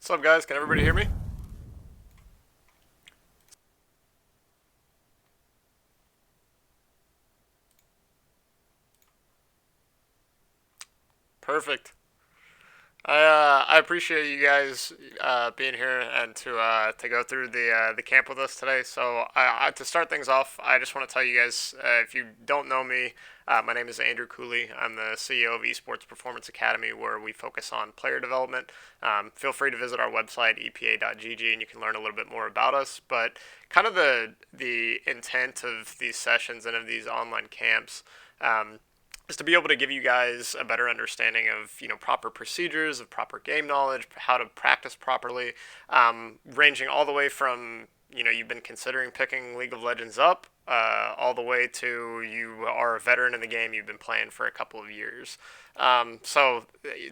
What's up, guys? Can everybody hear me? Perfect. I appreciate you guys being here and to go through the camp with us today. So to start things off, I just want to tell you guys if you don't know me, my name is Andrew Cooley. I'm the CEO of Esports Performance Academy, where we focus on player development. Feel free to visit our website epa.gg and you can learn a little bit more about us. But kind of the intent of these sessions and of these online camps. Is to be able to give you guys a better understanding of proper procedures, of proper game knowledge, how to practice properly, ranging all the way from you've been considering picking League of Legends up, all the way to you are a veteran in the game, you've been playing for a couple of years. So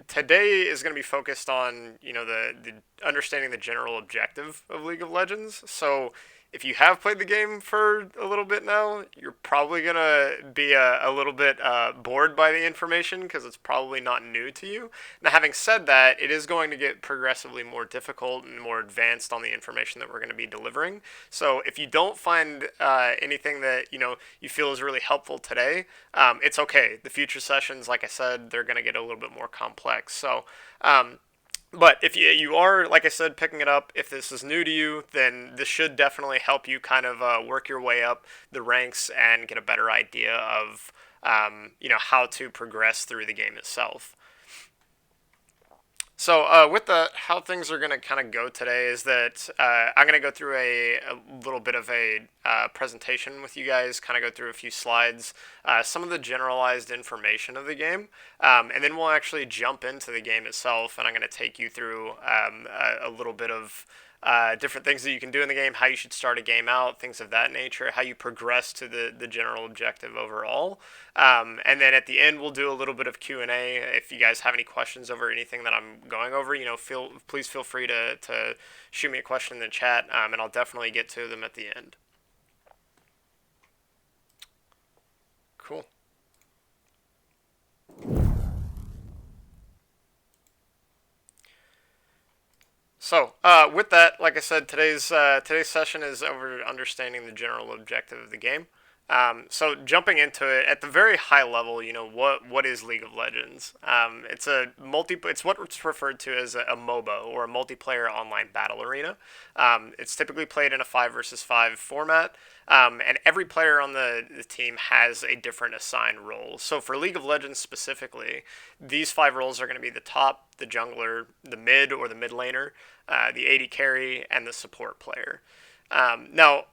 today is going to be focused on the understanding the general objective of League of Legends. So if you have played the game for a little bit now, you're probably gonna be a little bit bored by the information because it's probably not new to you. Now, having said that, it is going to get progressively more difficult and more advanced on the information that we're going to be delivering. So, if you don't find anything that you feel is really helpful today, it's okay. The future sessions, like I said, they're going to get a little bit more complex. So. But if you are, like I said, picking it up, if this is new to you, then this should definitely help you kind of work your way up the ranks and get a better idea of, how to progress through the game itself. So with the how things are going to kind of go today is that I'm going to go through a little bit of a presentation with you guys, kind of go through a few slides, some of the generalized information of the game, and then we'll actually jump into the game itself, and I'm going to take you through a little bit of different things that you can do in the game, how you should start a game out, things of that nature, how you progress to the general objective overall. And then at the end, we'll do a little bit of Q&A. If you guys have any questions over anything that I'm going over, please feel free to shoot me a question in the chat, and I'll definitely get to them at the end. Cool. So, with that, like I said, today's session is over understanding the general objective of the game. So jumping into it at the very high level, what is League of Legends? It's what's referred to as a MOBA or a multiplayer online battle arena. It's typically played in a five versus five format, and every player on the team has a different assigned role. So for League of Legends specifically, these five roles are going to be the top, the jungler, the mid or the mid laner, the AD carry, and the support player. Now,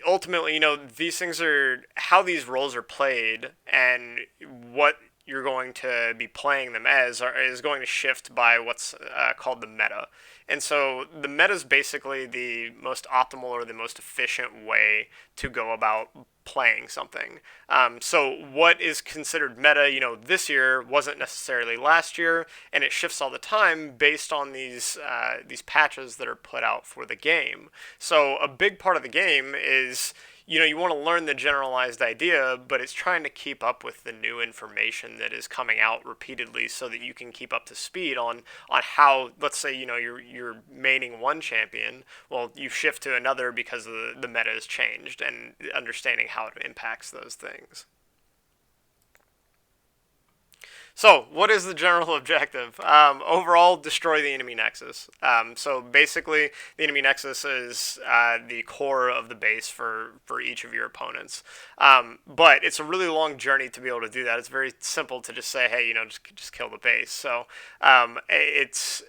ultimately, these things are how these roles are played and what you're going to be playing them as is going to shift by what's called the meta. And so the meta is basically the most optimal or the most efficient way to go about playing something. So what is considered meta, this year wasn't necessarily last year, and it shifts all the time based on these patches that are put out for the game. So a big part of the game is you want to learn the generalized idea, but it's trying to keep up with the new information that is coming out repeatedly so that you can keep up to speed on how, let's say, you're maining one champion, well, you shift to another because the meta has changed and understanding how it impacts those things. So, what is the general objective? Overall, destroy the enemy nexus. So, basically, the enemy nexus is the core of the base for each of your opponents. But it's a really long journey to be able to do that. It's very simple to just say, hey, just kill the base. So, it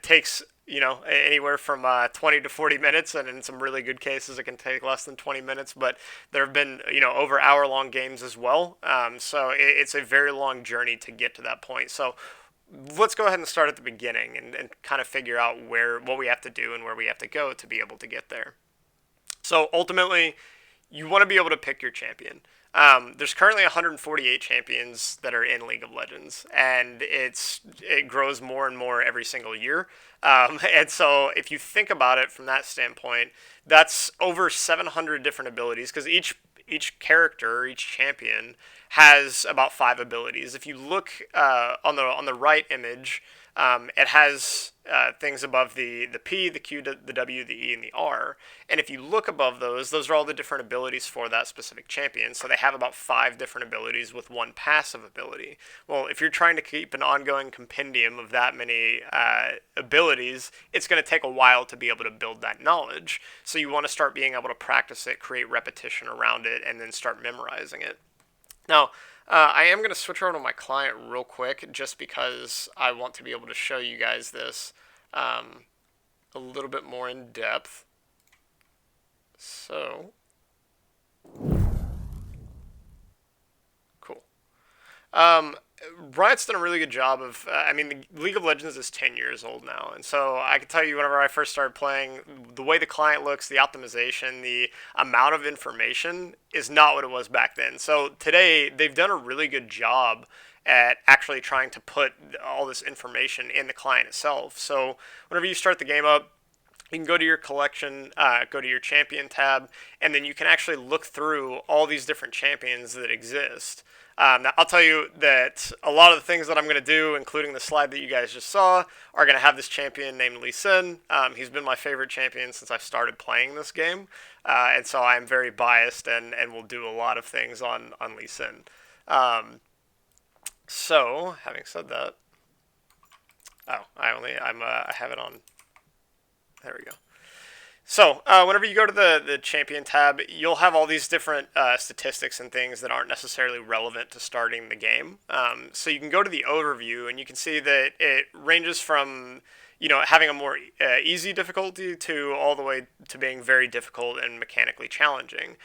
takes anywhere from 20 to 40 minutes, and in some really good cases it can take less than 20 minutes, but there have been over hour long games as well. So it's a very long journey to get to that point. So let's go ahead and start at the beginning and kind of figure out what we have to do and where we have to go to be able to get there. So ultimately, you want to be able to pick your champion. There's currently 148 champions that are in League of Legends, and it grows more and more every single year. And so, if you think about it from that standpoint, that's over 700 different abilities because each character, each champion has about five abilities. If you look on the right image, It has things above the P, the Q, the W, the E, and the R. And if you look above those are all the different abilities for that specific champion. So they have about 5 different abilities with one passive ability. Well, if you're trying to keep an ongoing compendium of that many abilities, it's going to take a while to be able to build that knowledge. So you want to start being able to practice it, create repetition around it, and then start memorizing it. Now, I am going to switch over to my client real quick just because I want to be able to show you guys this a little bit more in depth. So, cool. Riot's done a really good job of. I mean, the League of Legends is 10 years old now, and so I can tell you, whenever I first started playing, the way the client looks, the optimization, the amount of information is not what it was back then. So today, they've done a really good job at actually trying to put all this information in the client itself. So whenever you start the game up, you can go to your collection, go to your champion tab, and then you can actually look through all these different champions that exist. Now, I'll tell you that a lot of the things that I'm going to do, including the slide that you guys just saw, are going to have this champion named Lee Sin. He's been my favorite champion since I started playing this game, and so I'm very biased and will do a lot of things on Lee Sin. So, having said that, I have it on. There we go. So, whenever you go to the champion tab, you'll have all these different statistics and things that aren't necessarily relevant to starting the game. So you can go to the overview, and you can see that it ranges from having a more easy difficulty to all the way to being very difficult and mechanically challenging.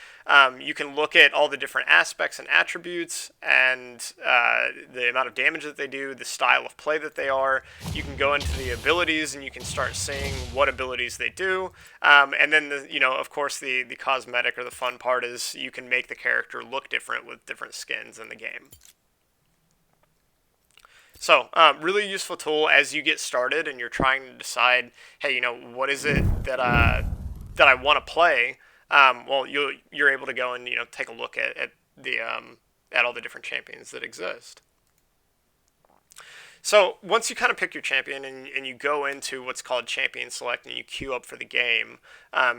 You can look at all the different aspects and attributes and the amount of damage that they do, the style of play that they are. You can go into the abilities and you can start seeing what abilities they do. And then, of course, the cosmetic or the fun part is you can make the character look different with different skins in the game. So, really useful tool as you get started and you're trying to decide, hey, what is it that I want to play? Well, you're able to go and take a look at the at all the different champions that exist. So once you kind of pick your champion and you go into what's called champion select and you queue up for the game,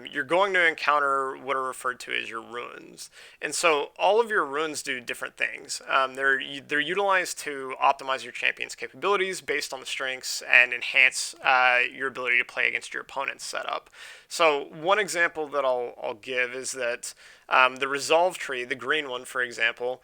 you're going to encounter what are referred to as your runes. And so all of your runes do different things. They're utilized to optimize your champion's capabilities based on the strengths and enhance your ability to play against your opponent's setup. So one example that I'll give is that the resolve tree, the green one, for example,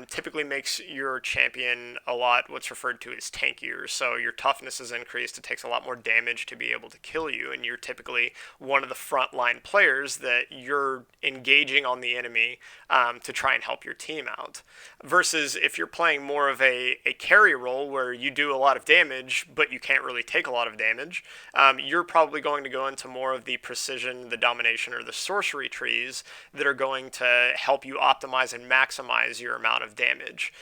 typically makes your champion a lot what's referred to as tankier. So your toughness is increased. It takes a lot more damage to be able to kill you, and you're typically one of the frontline players that you're engaging on the enemy to try and help your team out. Versus if you're playing more of a carry role where you do a lot of damage, but you can't really take a lot of damage, you're probably going to go into more of the precision, the domination, or the sorcery trees that are going to help you optimize and maximize your amount of damage.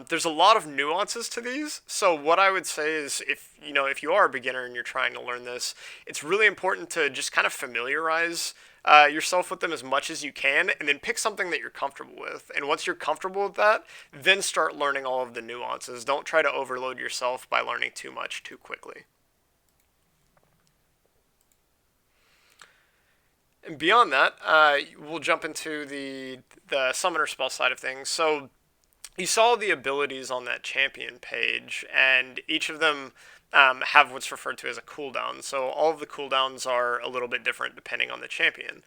There's a lot of nuances to these, so what I would say is if you are a beginner and you're trying to learn this, it's really important to just kind of familiarize yourself with them as much as you can, and then pick something that you're comfortable with. And once you're comfortable with that, then start learning all of the nuances. Don't try to overload yourself by learning too much too quickly. And beyond that, we'll jump into the summoner spell side of things. So you saw the abilities on that champion page, and each of them have what's referred to as a cooldown. So all of the cooldowns are a little bit different depending on the champion.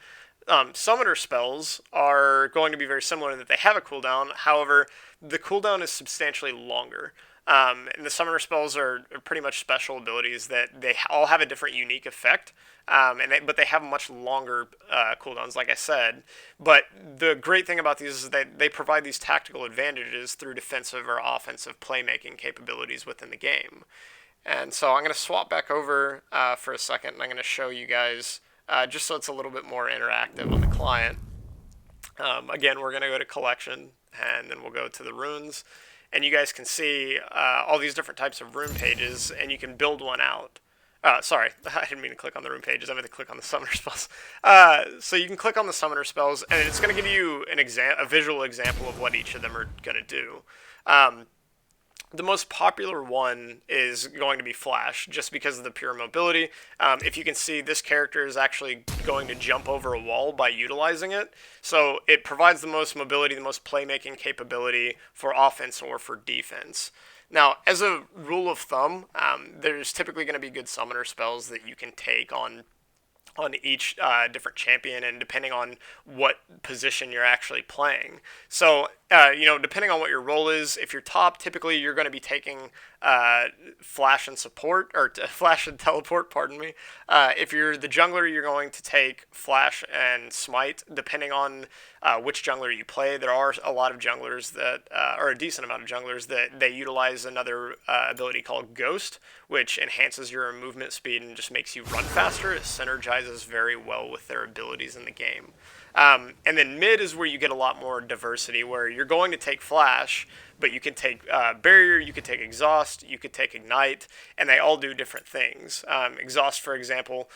Summoner spells are going to be very similar in that they have a cooldown. However, the cooldown is substantially longer. And the summoner spells are pretty much special abilities that they all have a different unique effect, but they have much longer cooldowns, like I said. But the great thing about these is that they provide these tactical advantages through defensive or offensive playmaking capabilities within the game. And so I'm going to swap back over for a second, and I'm going to show you guys, just so it's a little bit more interactive on the client. Again, we're going to go to collection, and then we'll go to the runes. And you guys can see all these different types of rune pages, and you can build one out. Sorry, I didn't mean to click on the rune pages. I meant to click on the summoner spells. So you can click on the summoner spells, and it's going to give you a visual example of what each of them are going to do. The most popular one is going to be Flash, just because of the pure mobility. If you can see, this character is actually going to jump over a wall by utilizing it. So it provides the most mobility, the most playmaking capability for offense or for defense. Now, as a rule of thumb, there's typically going to be good summoner spells that you can take on each different champion, and depending on what position you're actually playing. So, depending on what your role is, if you're top, typically you're going to be taking uh, flash and support, or flash and teleport, pardon me. If you're the jungler, you're going to take flash and smite, depending on which jungler you play. There are a lot of junglers that, or a decent amount of junglers that they utilize another ability called Ghost, which enhances your movement speed and just makes you run faster. It synergizes very well with their abilities in the game. And then mid is where you get a lot more diversity, where you're going to take flash, but you can take barrier, you could take exhaust, you could take ignite, and they all do different things. Exhaust, for example,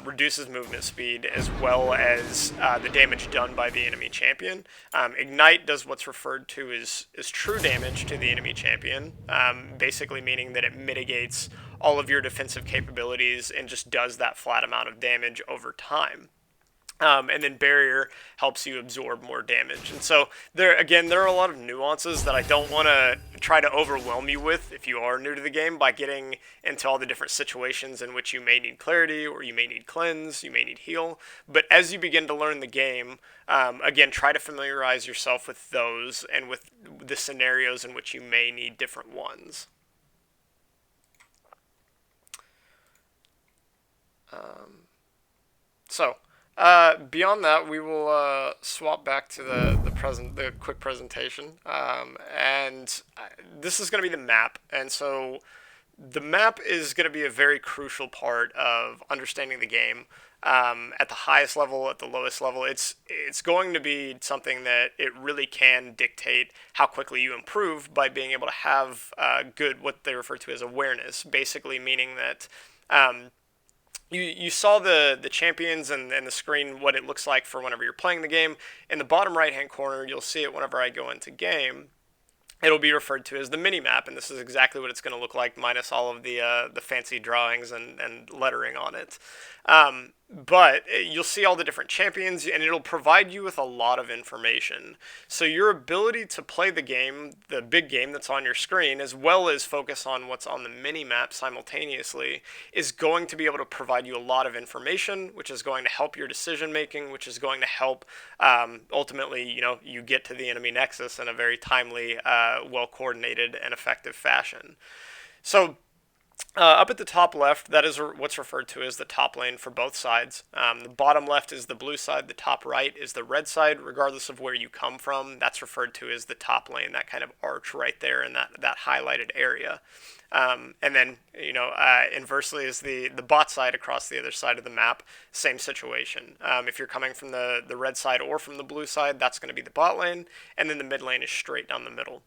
reduces movement speed as well as the damage done by the enemy champion. Ignite does what's referred to as true damage to the enemy champion, basically meaning that it mitigates all of your defensive capabilities and just does that flat amount of damage over time. And then barrier helps you absorb more damage. And so there are a lot of nuances that I don't want to try to overwhelm you with if you are new to the game by getting into all the different situations in which you may need clarity, or you may need cleanse, you may need heal. But as you begin to learn the game, again, try to familiarize yourself with those and with the scenarios in which you may need different ones. So, beyond that, we will swap back to the quick presentation, and this is going to be the map. And so, the map is going to be a very crucial part of understanding the game. At the highest level, at the lowest level, it's going to be something that it really can dictate how quickly you improve by being able to have good, what they refer to as awareness, basically meaning that. You saw the champions and the screen, what it looks like for whenever you're playing the game. In the bottom right hand corner, you'll see it whenever I go into game. It'll be referred to as the mini map, and this is exactly what it's going to look like, minus all of the fancy drawings and lettering on it. But you'll see all the different champions, and it'll provide you with a lot of information. So your ability to play the game, the big game that's on your screen, as well as focus on what's on the mini map simultaneously, is going to be able to provide you a lot of information, which is going to help your decision making, which is going to help ultimately, you get to the enemy nexus in a very timely, well coordinated, and effective fashion. So up at the top left, that is what's referred to as the top lane for both sides. The bottom left is the blue side. The top right is the red side. Regardless of where you come from, that's referred to as the top lane, that kind of arch right there in that highlighted area. And then, inversely is the bot side across the other side of the map. Same situation. If you're coming from the red side or from the blue side, that's going to be the bot lane. And then the mid lane is straight down the middle.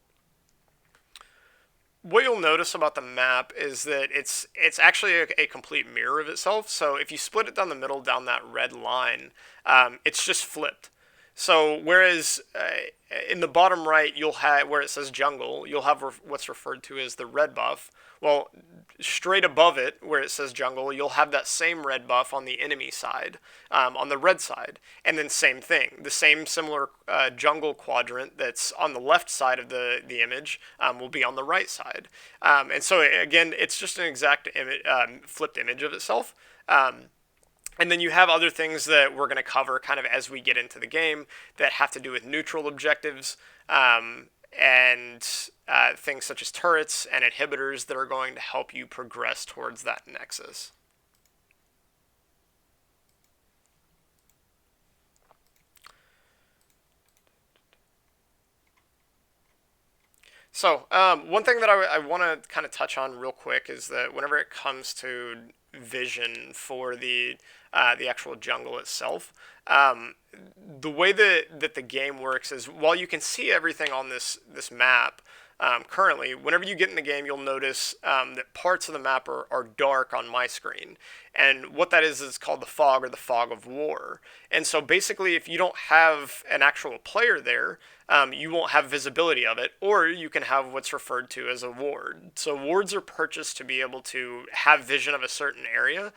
What you'll notice about the map is that it's actually a complete mirror of itself. So if you split it down the middle, down that red line, it's just flipped. So whereas in the bottom right, you'll have where it says jungle, you'll have what's referred to as the red buff. Well, straight above it, where it says jungle, you'll have that same red buff on the enemy side, on the red side. And then same thing, the same similar jungle quadrant that's on the left side of the image will be on the right side. And so again, it's just an exact flipped image of itself. And then you have other things that we're going to cover kind of as we get into the game that have to do with neutral objectives, and things such as turrets and inhibitors that are going to help you progress towards that nexus. So, one thing that I want to kind of touch on real quick is that whenever it comes to vision for the actual jungle itself, the way that the game works is while you can see everything on this map. Currently, whenever you get in the game, you'll notice that parts of the map are dark on my screen. And what that is called the fog, or the fog of war. And so basically, if you don't have an actual player there, you won't have visibility of it, or you can have what's referred to as a ward. So wards are purchased to be able to have vision of a certain area,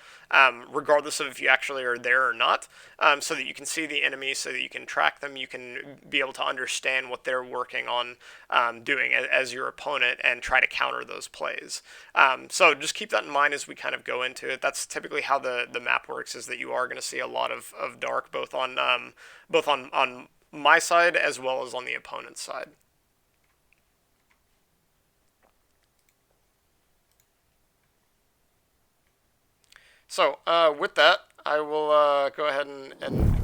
regardless of if you actually are there or not, so that you can see the enemy, so that you can track them, you can be able to understand what they're working on doing as your opponent and try to counter those plays. So just keep that in mind as we kind of go into it. That's typically how the map works, is that you are going to see a lot of dark, both on my side as well as on the opponent's side. So with that, I will go ahead and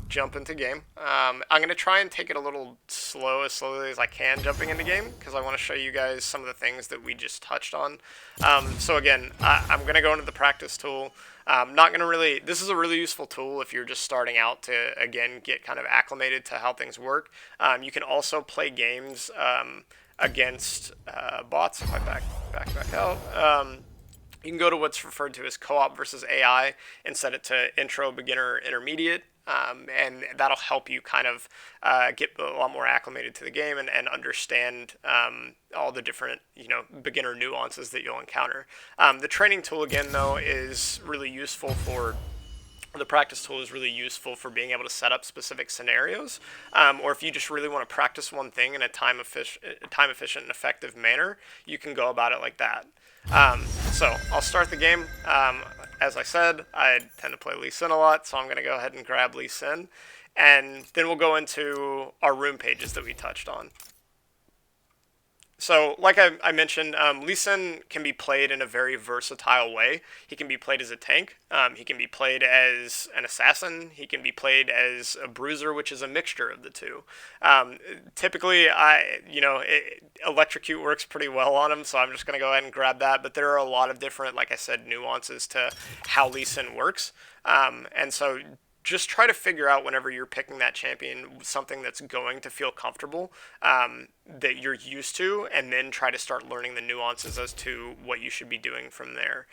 jump into game. I'm going to try and take it a little as slowly as I can jumping into game, because I want to show you guys some of the things that we just touched on. So again, I'm going to go into the practice tool. Not going to really, this is a really useful tool if you're just starting out to, again, get kind of acclimated to how things work. You can also play games against bots. If I back out. You can go to what's referred to as co-op versus AI and set it to intro, beginner, intermediate. And that'll help you kind of get a lot more acclimated to the game and understand all the different, beginner nuances that you'll encounter. The training tool, again, though, is really useful for... The practice tool is really useful for being able to set up specific scenarios, or if you just really want to practice one thing in a time efficient and effective manner, you can go about it like that. So I'll start the game. As I said, I tend to play Lee Sin a lot, so I'm going to go ahead and grab Lee Sin, and then we'll go into our room pages that we touched on. So, like I mentioned, Lee Sin can be played in a very versatile way. He can be played as a tank. He can be played as an assassin. He can be played as a bruiser, which is a mixture of the two. Typically, Electrocute works pretty well on him, so I'm just going to go ahead and grab that. But there are a lot of different, like I said, nuances to how Lee Sin works. And so just try to figure out, whenever you're picking that champion, something that's going to feel comfortable, that you're used to, and then try to start learning the nuances as to what you should be doing from there.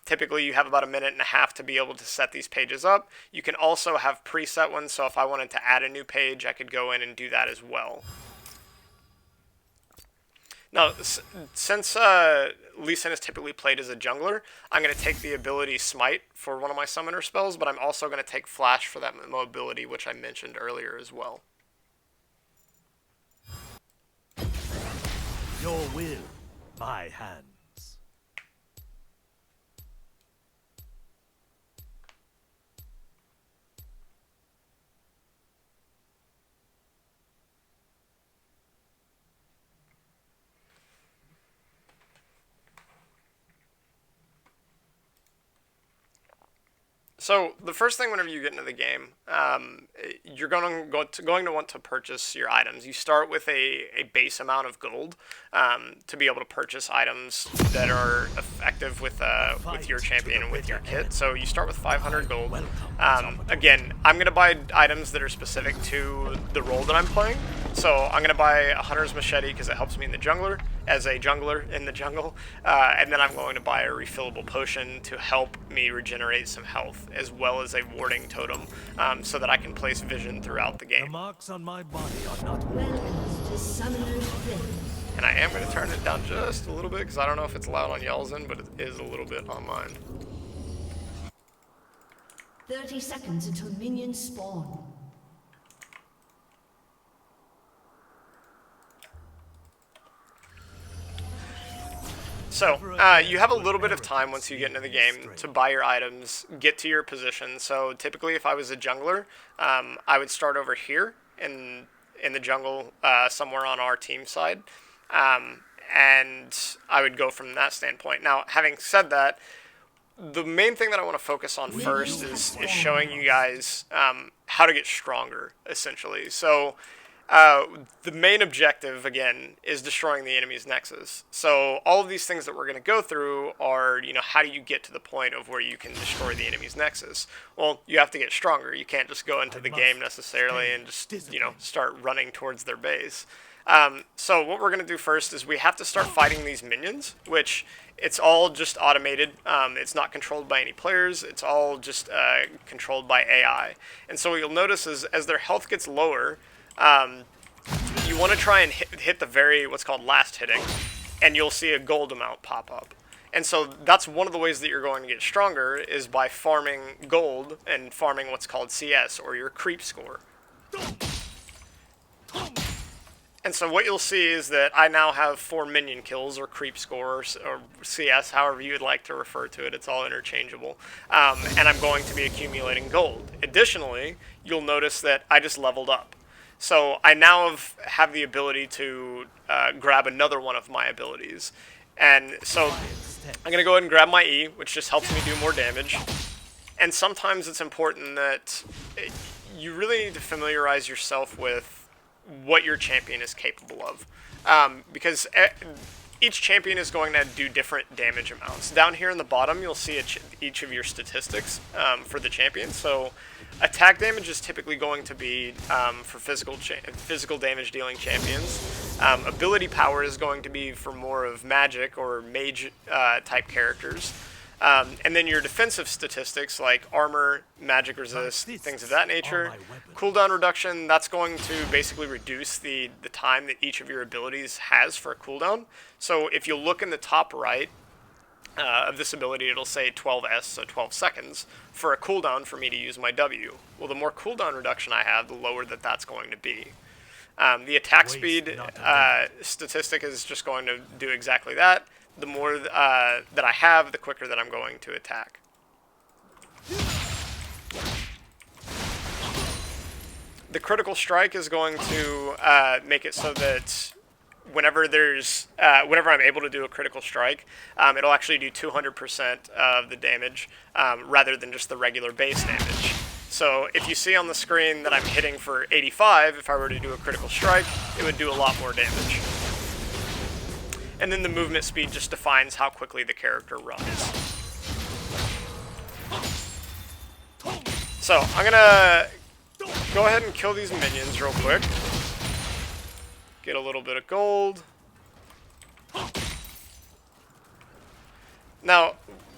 Typically, you have about 1.5 minutes to be able to set these pages up. You can also have preset ones, so if I wanted to add a new page, I could go in and do that as well. Now, since Lee Sin is typically played as a jungler, I'm going to take the ability Smite for one of my summoner spells, but I'm also going to take Flash for that mobility, which I mentioned earlier as well. Your will, my hands. So the first thing, whenever you get into the game, you're going to want to purchase your items. You start with a base amount of gold to be able to purchase items that are effective with your champion and with your kit. So you start with 500 gold. Again, I'm going to buy items that are specific to the role that I'm playing. So I'm going to buy a Hunter's Machete because it helps me in the jungler, as a jungler in the jungle. And then I'm going to buy a refillable potion to help me regenerate some health, as well as a warding totem, so that I can place vision throughout the game. The marks on my body are not and I am going to turn it down just a little bit, because I don't know if it's loud on y'all's end, but it is a little bit on mine. 30 seconds until minions spawn. So, you have a little bit of time once you get into the game to buy your items, get to your position. So, typically, if I was a jungler, I would start over here in the jungle, somewhere on our team side, and I would go from that standpoint. Now, having said that, the main thing that I want to focus on first is showing you guys how to get stronger, essentially. So, the main objective, again, is destroying the enemy's nexus. So all of these things that we're going to go through are, how do you get to the point of where you can destroy the enemy's nexus? Well, you have to get stronger. You can't just go into the game necessarily and just, start running towards their base. So what we're going to do first is we have to start fighting these minions, which it's all just automated. It's not controlled by any players. It's all just controlled by AI. And so what you'll notice is as their health gets lower, want to try and hit the what's called last hitting, and you'll see a gold amount pop up. And so that's one of the ways that you're going to get stronger is by farming gold and farming what's called CS, or your creep score. And so what you'll see is that I now have 4 minion kills, or creep scores, or CS, however you would like to refer to it. It's all interchangeable. And I'm going to be accumulating gold. Additionally, you'll notice that I just leveled up. So I now have the ability to grab another one of my abilities. And so I'm going to go ahead and grab my E, which just helps me do more damage. And sometimes it's important that you really need to familiarize yourself with what your champion is capable of. Because each champion is going to do different damage amounts. Down here in the bottom, you'll see each of your statistics for the champion. So attack damage is typically going to be for physical damage dealing champions. Ability power is going to be for more of magic or mage type characters. And then your defensive statistics like armor, magic resist, things of that nature. Cooldown reduction, that's going to basically reduce the time that each of your abilities has for a cooldown. So if you look in the top right of this ability, it'll say 12S, so 12 seconds, for a cooldown for me to use my W. Well, the more cooldown reduction I have, the lower that's going to be. The attack speed statistic is just going to do exactly that. The more that I have, the quicker that I'm going to attack. The critical strike is going to make it so that whenever I'm able to do a critical strike, it'll actually do 200% of the damage rather than just the regular base damage. So if you see on the screen that I'm hitting for 85, if I were to do a critical strike, it would do a lot more damage. And then the movement speed just defines how quickly the character runs. So I'm gonna go ahead and kill these minions real quick. Get a little bit of gold. Now,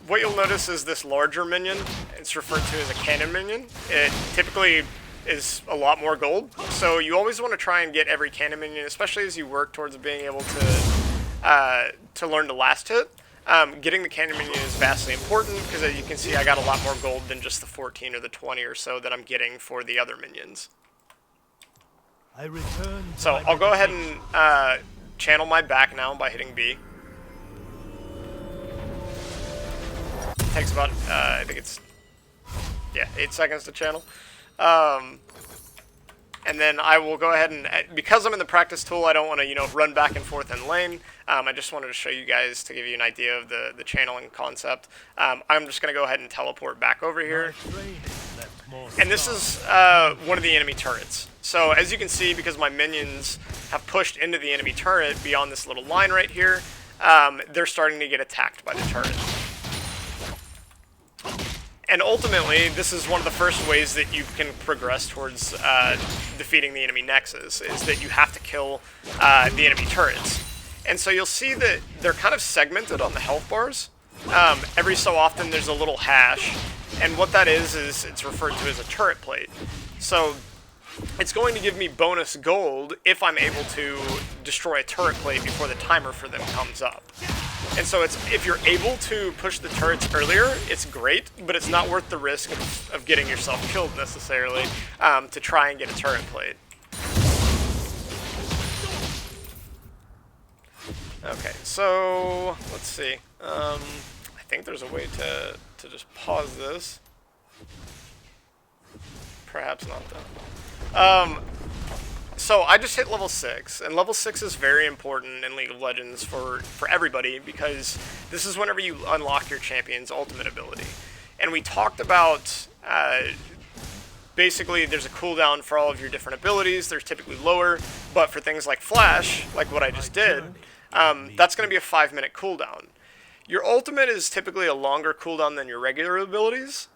what you'll notice is this larger minion, it's referred to as a cannon minion. It typically is a lot more gold. So you always want to try and get every cannon minion, especially as you work towards being able to learn the last hit. Getting the cannon minion is vastly important because as you can see I got a lot more gold than just the 14 or the 20 or so that I'm getting for the other minions. So I'll go ahead and channel my back now by hitting B. It takes about, I think it's, 8 seconds to channel. And then I will go ahead and, because I'm in the practice tool, I don't want to, run back and forth in lane. I just wanted to show you guys to give you an idea of the channeling concept. I'm just going to go ahead and teleport back over here. And this is one of the enemy turrets. So as you can see, because my minions have pushed into the enemy turret beyond this little line right here, they're starting to get attacked by the turret. And ultimately, this is one of the first ways that you can progress towards defeating the enemy nexus, is that you have to kill the enemy turrets. And so you'll see that they're kind of segmented on the health bars. Every so often there's a little hash, and what that is it's referred to as a turret plate. So it's going to give me bonus gold if I'm able to destroy a turret plate before the timer for them comes up. And so if you're able to push the turrets earlier, it's great, but it's not worth the risk of getting yourself killed necessarily to try and get a turret plate. Okay, so let's see. I think there's a way to just pause this. Perhaps not though. So I just hit level 6, and level 6 is very important in League of Legends for everybody, because this is whenever you unlock your champion's ultimate ability. And we talked about, basically there's a cooldown for all of your different abilities. They're typically lower, but for things like Flash, like what I just did, that's going to be a 5-minute cooldown. Your ultimate is typically a longer cooldown than your regular abilities,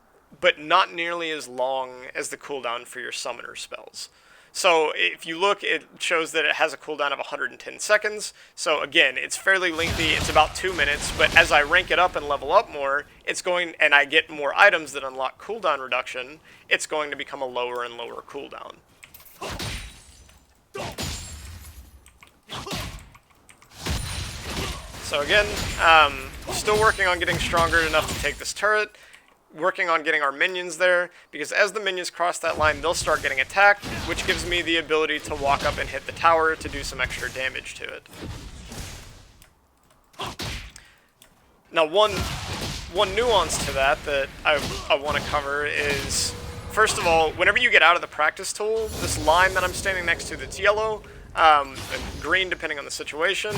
but not nearly as long as the cooldown for your summoner spells. So if you look, it shows that it has a cooldown of 110 seconds. So again, it's fairly lengthy. It's about 2 minutes, but as I rank it up and level up more, and I get more items that unlock cooldown reduction, it's going to become a lower and lower cooldown. So again, still working on getting stronger enough to take this turret, working on getting our minions there, because as the minions cross that line, they'll start getting attacked, which gives me the ability to walk up and hit the tower to do some extra damage to it. Now, one nuance to that I want to cover is, first of all, whenever you get out of the practice tool, this line that I'm standing next to that's yellow, and green depending on the situation,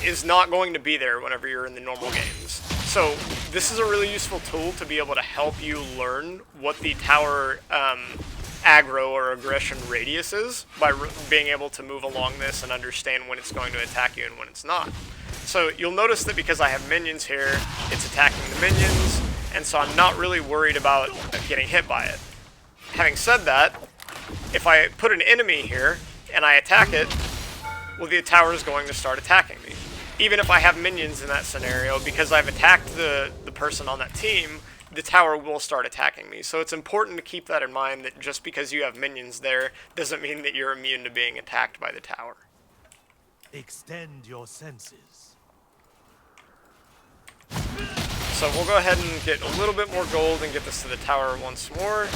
is not going to be there whenever you're in the normal games. So this is a really useful tool to be able to help you learn what the tower aggro or aggression radius is by being able to move along this and understand when it's going to attack you and when it's not. So you'll notice that because I have minions here, it's attacking the minions, and so I'm not really worried about getting hit by it. Having said that, if I put an enemy here and I attack it, well, the tower is going to start attacking me. Even if I have minions in that scenario, because I've attacked the person on that team, the tower will start attacking me. So it's important to keep that in mind, that just because you have minions there doesn't mean that you're immune to being attacked by the tower. Extend your senses. So we'll go ahead and get a little bit more gold and get this to the tower once more.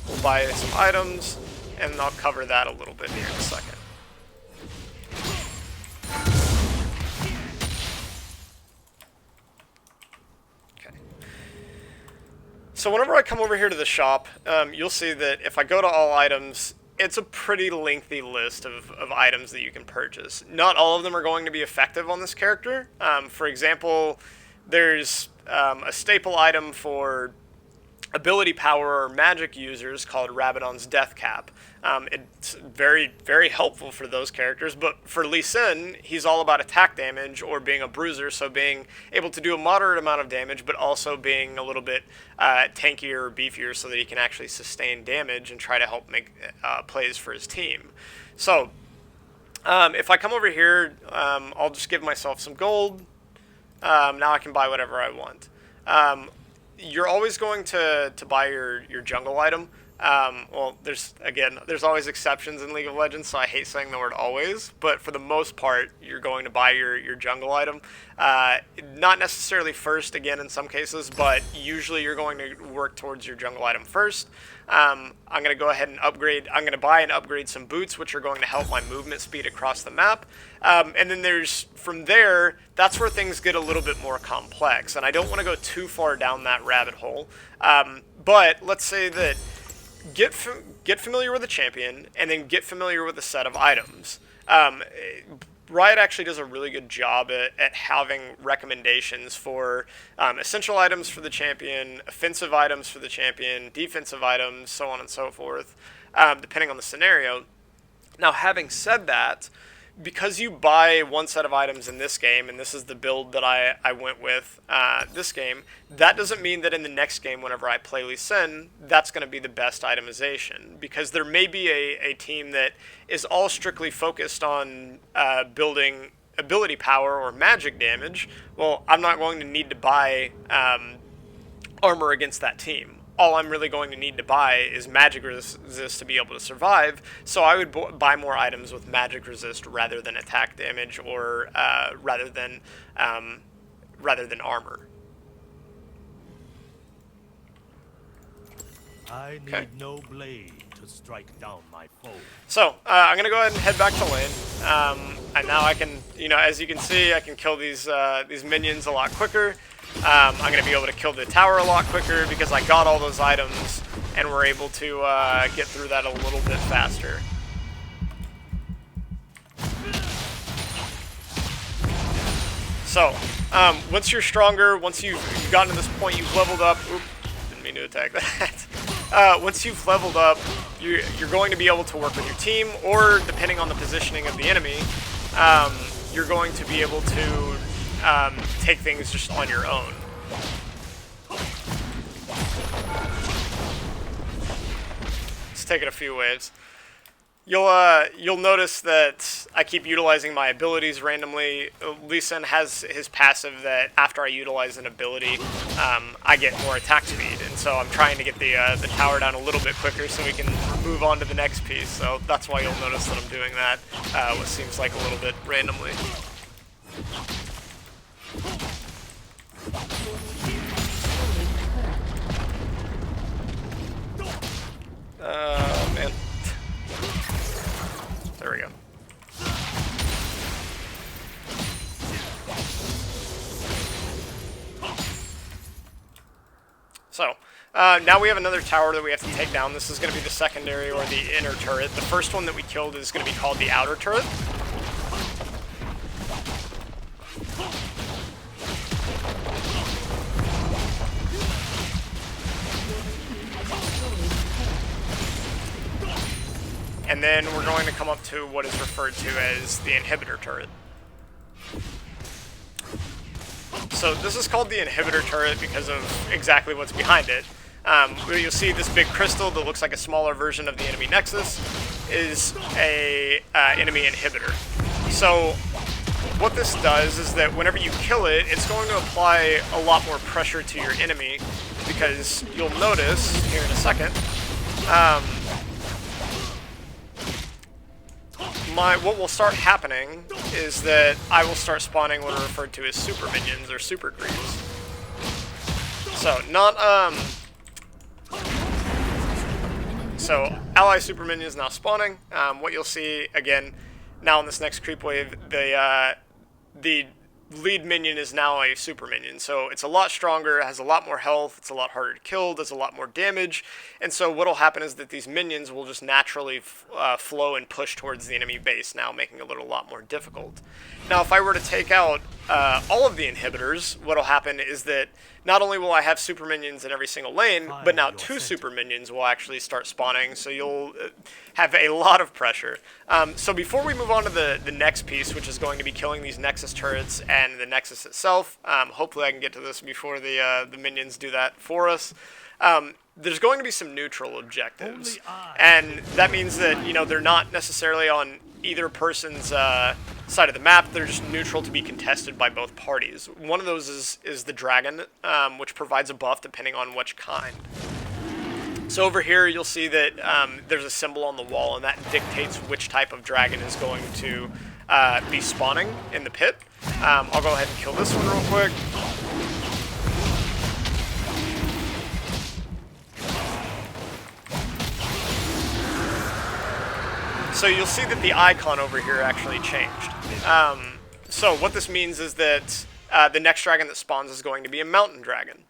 We'll buy some items, and I'll cover that a little bit here in a second. So whenever I come over here to the shop, you'll see that if I go to all items, it's a pretty lengthy list of items that you can purchase. Not all of them are going to be effective on this character. For example, there's a staple item for ability power or magic users called Rabadon's Death Cap. It's very, very helpful for those characters, but for Lee Sin, he's all about attack damage or being a bruiser, so being able to do a moderate amount of damage, but also being a little bit tankier or beefier so that he can actually sustain damage and try to help make plays for his team. So, if I come over here, I'll just give myself some gold. Now I can buy whatever I want. You're always going to buy your jungle item. Well, there's always exceptions in League of Legends, so I hate saying the word always, but for the most part, you're going to buy your jungle item. Not necessarily first, again, in some cases, but usually you're going to work towards your jungle item first. I'm going to go ahead and upgrade. I'm going to buy and upgrade some boots, which are going to help my movement speed across the map. And then from there, that's where things get a little bit more complex, and I don't want to go too far down that rabbit hole. But let's say that get familiar with the champion, and then get familiar with a set of items. Riot actually does a really good job at having recommendations for essential items for the champion, offensive items for the champion, defensive items, so on and so forth, depending on the scenario. Now, having said that, because you buy one set of items in this game, and this is the build that I went with this game, that doesn't mean that in the next game, whenever I play Lee Sin, that's going to be the best itemization. Because there may be a team that is all strictly focused on building ability power or magic damage. Well, I'm not going to need to buy armor against that team. All I'm really going to need to buy is magic resist to be able to survive, so I would buy more items with magic resist rather than attack damage, or rather than armor. I need no blade to strike down my foe. So I'm gonna go ahead and head back to lane, and now I can, as you can see, I can kill these minions a lot quicker. I'm going to be able to kill the tower a lot quicker because I got all those items, and we're able to get through that a little bit faster. So, once you're stronger, once you've gotten to this point, you've leveled up. Oop, didn't mean to attack that. Once you've leveled up, you're going to be able to work with your team, or depending on the positioning of the enemy, you're going to be able to take things just on your own. Let's take it a few waves. You'll notice that I keep utilizing my abilities randomly. Lee Sin has his passive that after I utilize an ability, I get more attack speed, and so I'm trying to get the tower down a little bit quicker so we can move on to the next piece. So that's why you'll notice that I'm doing that, what seems like a little bit randomly. Man. There we go. So, now we have another tower that we have to take down. This is going to be the secondary or the inner turret. The first one that we killed is going to be called the outer turret. And then we're going to come up to what is referred to as the inhibitor turret. So this is called the inhibitor turret because of exactly what's behind it. You'll see this big crystal that looks like a smaller version of the enemy Nexus is a enemy inhibitor. So what this does is that whenever you kill it, it's going to apply a lot more pressure to your enemy, because you'll notice here in a second, what will start happening is that I will start spawning what are referred to as super minions or super creeps. So so ally super minions now spawning. What you'll see again now in this next creep wave, the lead minion is now a super minion, so it's a lot stronger, has a lot more health, it's a lot harder to kill, does a lot more damage, and so what'll happen is that these minions will just naturally flow and push towards the enemy base, now making it a lot more difficult. Now if I were to take out all of the inhibitors, what'll happen is that not only will I have super minions in every single lane, but now 2 super minions will actually start spawning, so you'll have a lot of pressure. So before we move on to the next piece, which is going to be killing these Nexus turrets and the Nexus itself, hopefully I can get to this before the minions do that for us. There's going to be some neutral objectives, and that means that, you know, they're not necessarily on either person's side of the map. They're just neutral to be contested by both parties. One of those is the dragon, which provides a buff depending on which kind. So over here you'll see that there's a symbol on the wall, and that dictates which type of dragon is going to be spawning in the pit. I'll go ahead and kill this one real quick. So you'll see that the icon over here actually changed. So what this means is that the next dragon that spawns is going to be a mountain dragon.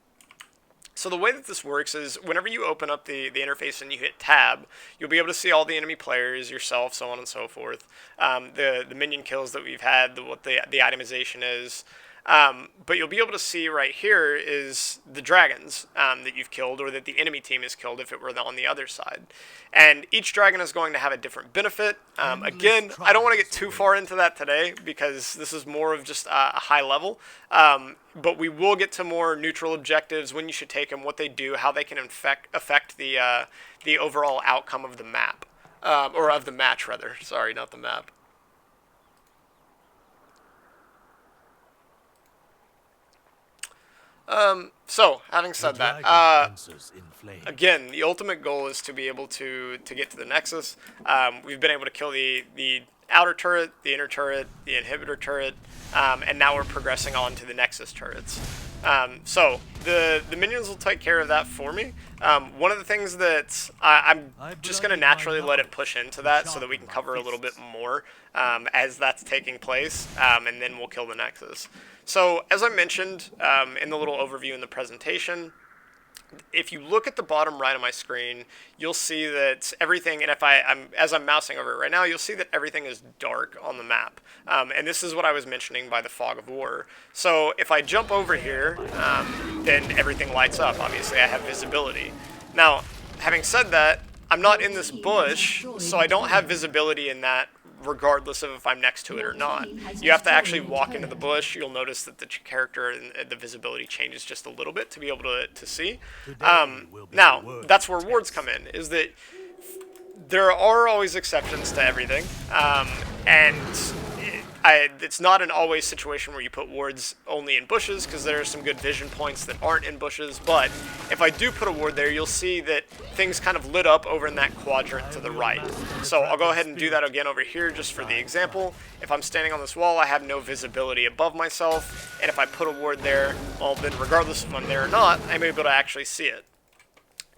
So the way that this works is whenever you open up the interface and you hit tab, you'll be able to see all the enemy players, yourself, so on and so forth, the minion kills that we've had, what the itemization is. But you'll be able to see right here is the dragons that you've killed, or that the enemy team has killed if it were on the other side. And each dragon is going to have a different benefit. Again, I don't want to get too far into that today because this is more of just a high level. But we will get to more neutral objectives, when you should take them, what they do, how they can affect the overall outcome of the map. Or of the match, rather. Sorry, not the map. So, having said that, again, the ultimate goal is to be able to get to the Nexus. We've been able to kill the outer turret, the inner turret, the inhibitor turret, and now we're progressing on to the Nexus turrets. So, the minions will take care of that for me. One of the things that I'm just going to naturally let it push into that so that we can cover a little bit more as that's taking place, and then we'll kill the Nexus. So, as I mentioned in the little overview in the presentation, if you look at the bottom right of my screen, you'll see that everything, and as I'm mousing over it right now, you'll see that everything is dark on the map. And this is what I was mentioning by the fog of war. So if I jump over here, then everything lights up. Obviously, I have visibility. Now, having said that, I'm not in this bush, so I don't have visibility in that, regardless of if I'm next to it or not. You have to actually walk into the bush. You'll notice that the character and the visibility changes just a little bit to be able to see. Now, that's where wards come in, is that there are always exceptions to everything, and it's not an always situation where you put wards only in bushes, because there are some good vision points that aren't in bushes, but if I do put a ward there, you'll see that things kind of lit up over in that quadrant to the right. So I'll go ahead and do that again over here just for the example. If I'm standing on this wall, I have no visibility above myself, and if I put a ward there, well then regardless if I'm there or not, I'm able to actually see it.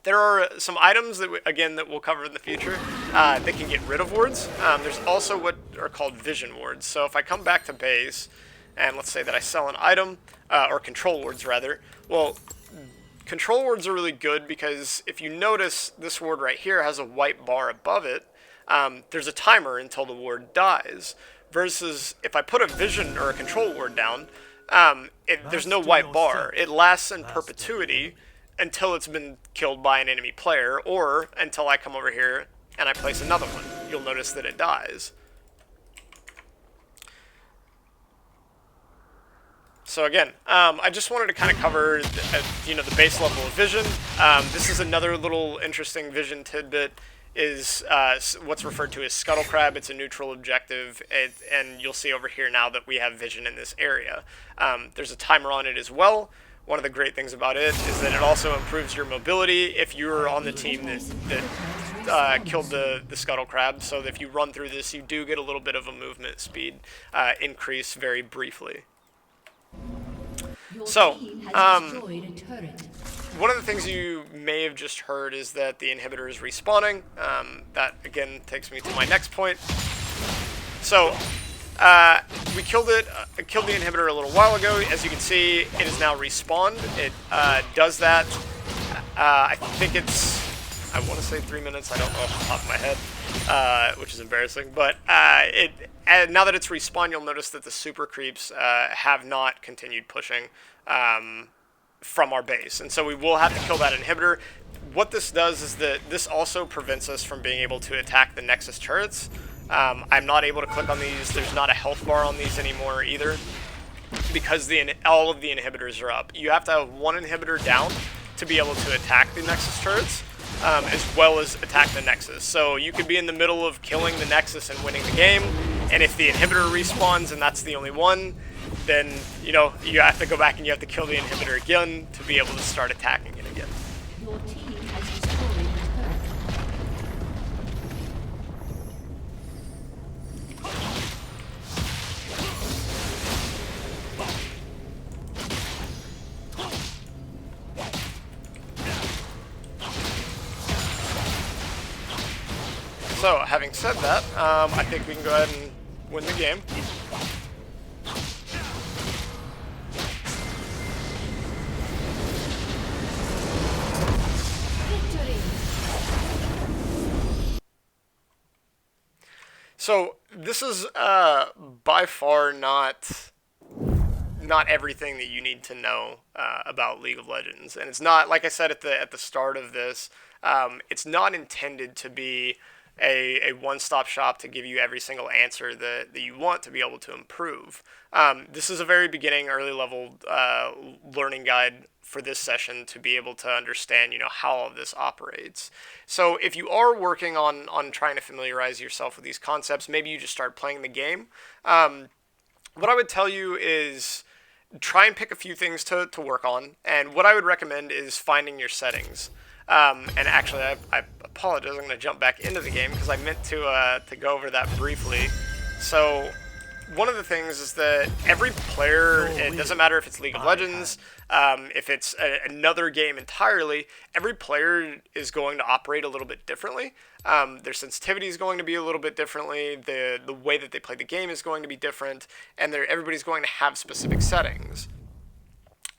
There are some items that, again, that we'll cover in the future that can get rid of wards. There's also what are called vision wards. So if I come back to base, and let's say that I sell an item, or control wards rather, well, control wards are really good because if you notice, this ward right here has a white bar above it. There's a timer until the ward dies, versus if I put a vision or a control ward down, there's no white bar. It lasts in perpetuity until it's been killed by an enemy player, or until I come over here and I place another one. You'll notice that it dies. So again, I just wanted to kind of cover, the base level of vision. This is another little interesting vision tidbit, is what's referred to as Scuttle Crab. It's a neutral objective, and you'll see over here now that we have vision in this area. There's a timer on it as well. One of the great things about it is that it also improves your mobility if you're on the team that killed the Scuttle Crab. So if you run through this, you do get a little bit of a movement speed increase very briefly. So, one of the things you may have just heard is that the inhibitor is respawning. That, again, takes me to my next point. So, we killed it. Killed the inhibitor a little while ago. As you can see, it is now respawned. It does that. I think it's, I want to say 3 minutes. I don't know off the top of my head, which is embarrassing. But now that it's respawned, you'll notice that the super creeps have not continued pushing from our base, and so we will have to kill that inhibitor. What this does is that this also prevents us from being able to attack the Nexus turrets. I'm not able to click on these. There's not a health bar on these anymore either, because all of the inhibitors are up. You have to have one inhibitor down to be able to attack the Nexus turrets, as well as attack the Nexus. So you could be in the middle of killing the Nexus and winning the game, and if the inhibitor respawns and that's the only one, then you have to go back and you have to kill the inhibitor again to be able to start attacking it again. Your team has destroyed the turret. So, having said that, I think we can go ahead and win the game. So this is by far not everything that you need to know about League of Legends, and it's not, like I said at the start of this, it's not intended to be a one-stop shop to give you every single answer that you want to be able to improve. This is a very beginning, early level learning guide for this session to be able to understand, how all of this operates. So if you are working on trying to familiarize yourself with these concepts, maybe you just start playing the game. What I would tell you is try and pick a few things to work on, and what I would recommend is finding your settings. And actually, I apologize, I'm going to jump back into the game because I meant to go over that briefly. So one of the things is that every player, it doesn't matter if it's League of Legends, if it's another game entirely, every player is going to operate a little bit differently. Their sensitivity is going to be a little bit differently, the way that they play the game is going to be different, and everybody's going to have specific settings.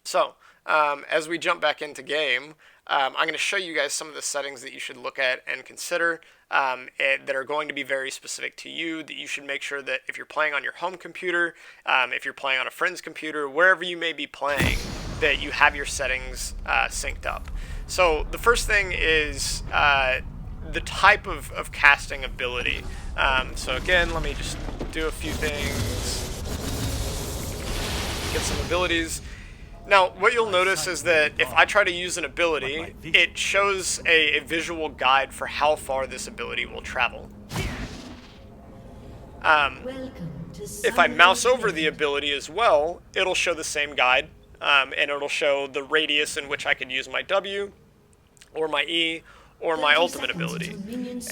So, as we jump back into game, I'm going to show you guys some of the settings that you should look at and consider that are going to be very specific to you, that you should make sure that if you're playing on your home computer, if you're playing on a friend's computer, wherever you may be playing, that you have your settings synced up. So the first thing is the type of casting ability. So again, let me just do a few things, get some abilities. Now, what you'll notice is that if I try to use an ability, it shows a visual guide for how far this ability will travel. Welcome if I mouse over the ability as well, it'll show the same guide, and it'll show the radius in which I could use my W, or my E, or my ultimate ability.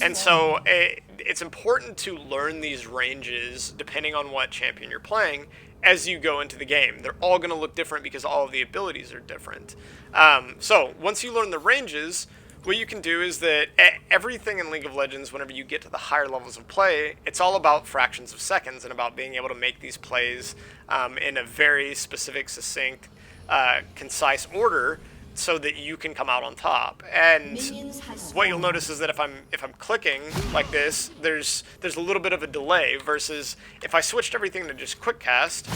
And so it's important to learn these ranges depending on what champion you're playing as you go into the game. They're all going to look different because all of the abilities are different. So once you learn the ranges, what you can do is that everything in League of Legends, whenever you get to the higher levels of play, it's all about fractions of seconds and about being able to make these plays in a very specific, succinct, concise order, so that you can come out on top. And what you'll notice is that if I'm clicking like this, there's a little bit of a delay, versus if I switched everything to just quick cast,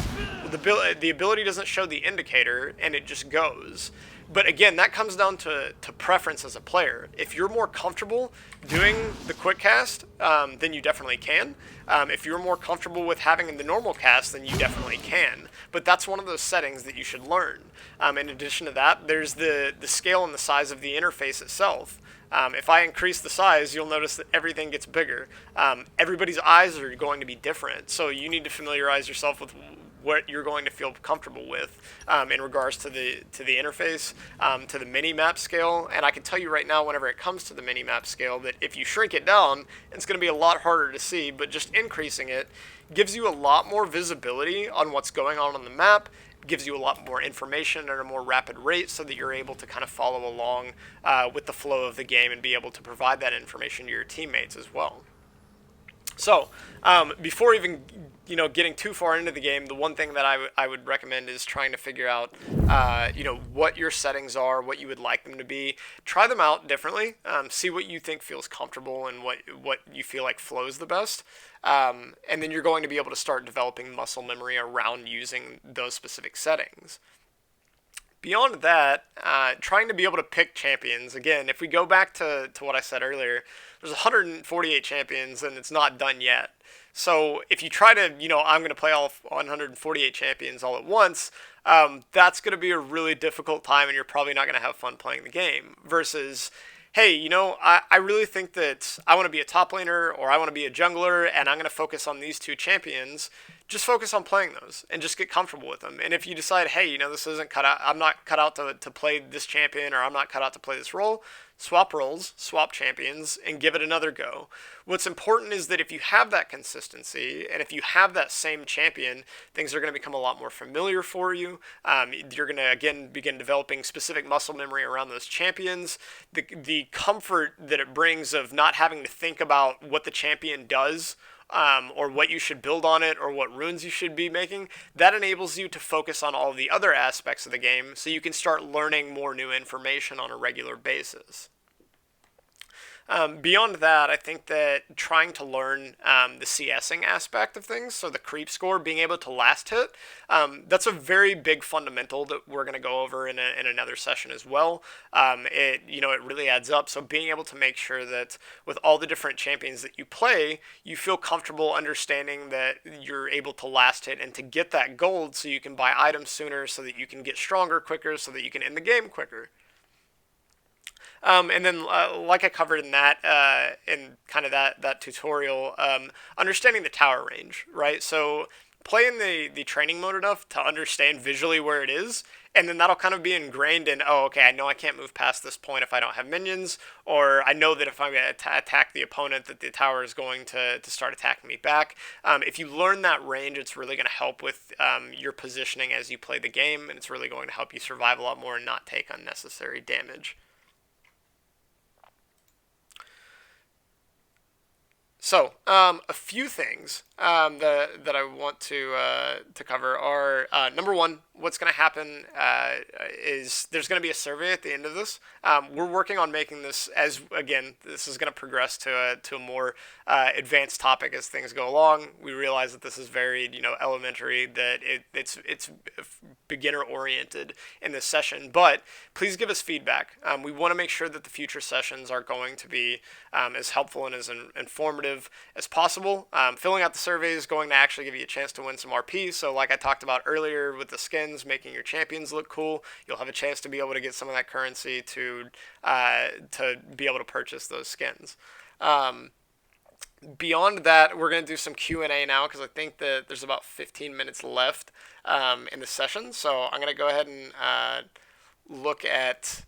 the ability doesn't show the indicator and it just goes. But again, that comes down to preference as a player. If you're more comfortable doing the quick cast, then you definitely can. If you're more comfortable with having the normal cast, then you definitely can. But that's one of those settings that you should learn. In addition to that, there's the scale and the size of the interface itself. If I increase the size, you'll notice that everything gets bigger. Everybody's eyes are going to be different, so you need to familiarize yourself with what you're going to feel comfortable with in regards to the interface, to the mini-map scale. And I can tell you right now, whenever it comes to the mini-map scale, that if you shrink it down, it's going to be a lot harder to see, but just increasing it gives you a lot more visibility on what's going on the map, gives you a lot more information at a more rapid rate, so that you're able to kind of follow along with the flow of the game and be able to provide that information to your teammates as well. So, before even getting too far into the game, the one thing that I would recommend is trying to figure out what your settings are, what you would like them to be. Try them out differently. See what you think feels comfortable and what you feel like flows the best. And then you're going to be able to start developing muscle memory around using those specific settings. Beyond that, trying to be able to pick champions. Again, if we go back to what I said earlier, there's 148 champions and it's not done yet. So if you try to, I'm going to play all 148 champions all at once, that's going to be a really difficult time and you're probably not going to have fun playing the game. Versus, hey, I really think that I want to be a top laner or I want to be a jungler and I'm going to focus on these two champions. Just focus on playing those and just get comfortable with them. And if you decide, hey, this isn't cut out, I'm not cut out to play this champion, or I'm not cut out to play this role, swap roles, swap champions, and give it another go. What's important is that if you have that consistency and if you have that same champion, things are going to become a lot more familiar for you. You're going to, again, begin developing specific muscle memory around those champions. The comfort that it brings of not having to think about what the champion does, or what you should build on it, or what runes you should be making, that enables you to focus on all of the other aspects of the game so you can start learning more new information on a regular basis. Beyond that, I think that trying to learn the CSing aspect of things, so the creep score, being able to last hit, that's a very big fundamental that we're going to go over in another session as well. It really adds up. So being able to make sure that with all the different champions that you play, you feel comfortable understanding that you're able to last hit and to get that gold so you can buy items sooner, so that you can get stronger quicker, so that you can end the game quicker. And then, like I covered in kind of that tutorial, understanding the tower range, right? So play in the training mode enough to understand visually where it is, and then that'll kind of be ingrained in, okay, I know I can't move past this point if I don't have minions, or I know that if I'm going to attack the opponent, that the tower is going to start attacking me back. If you learn that range, it's really going to help with your positioning as you play the game, and it's really going to help you survive a lot more and not take unnecessary damage. So, a few things that I want to cover are, number one, what's going to happen is there's going to be a survey at the end of this. We're working on making this, as again, this is going to progress to a more advanced topic as things go along. We realize that this is very elementary, that it's beginner oriented in this session, but please give us feedback. We want to make sure that the future sessions are going to be as helpful and as informative as possible. Filling out the survey is going to actually give you a chance to win some RP. So like I talked about earlier with the skins, making your champions look cool, you'll have a chance to be able to get some of that currency to be able to purchase those skins. Beyond that, we're going to do some Q&A now because I think that there's about 15 minutes left in the session. So I'm going to go ahead and look at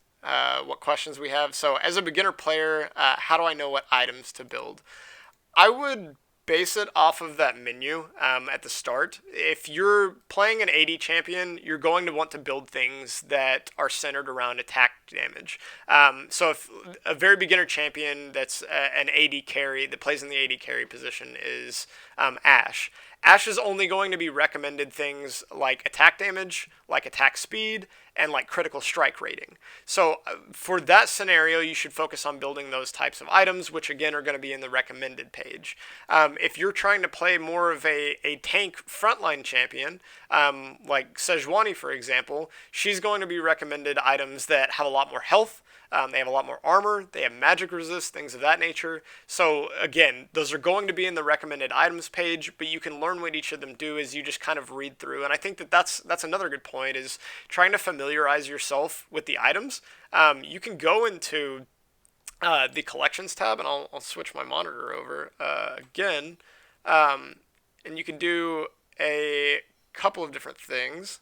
what questions we have. So as a beginner player, how do I know what items to build? I would base it off of that menu at the start. If you're playing an AD champion, you're going to want to build things that are centered around attack damage. So if a very beginner champion that's an AD carry that plays in the AD carry position is Ashe. Ashe is only going to be recommended things like attack damage, like attack speed, and like critical strike rating. So for that scenario, you should focus on building those types of items, which again are going to be in the recommended page. If you're trying to play more of a tank frontline champion, like Sejuani, for example, she's going to be recommended items that have a lot more health. They have a lot more armor. They have magic resist, things of that nature. So again, those are going to be in the recommended items page, but you can learn what each of them do as you just kind of read through. And I think that that's another good point is trying to familiarize yourself with the items. You can go into the collections tab, and I'll switch my monitor over again, and you can do a couple of different things.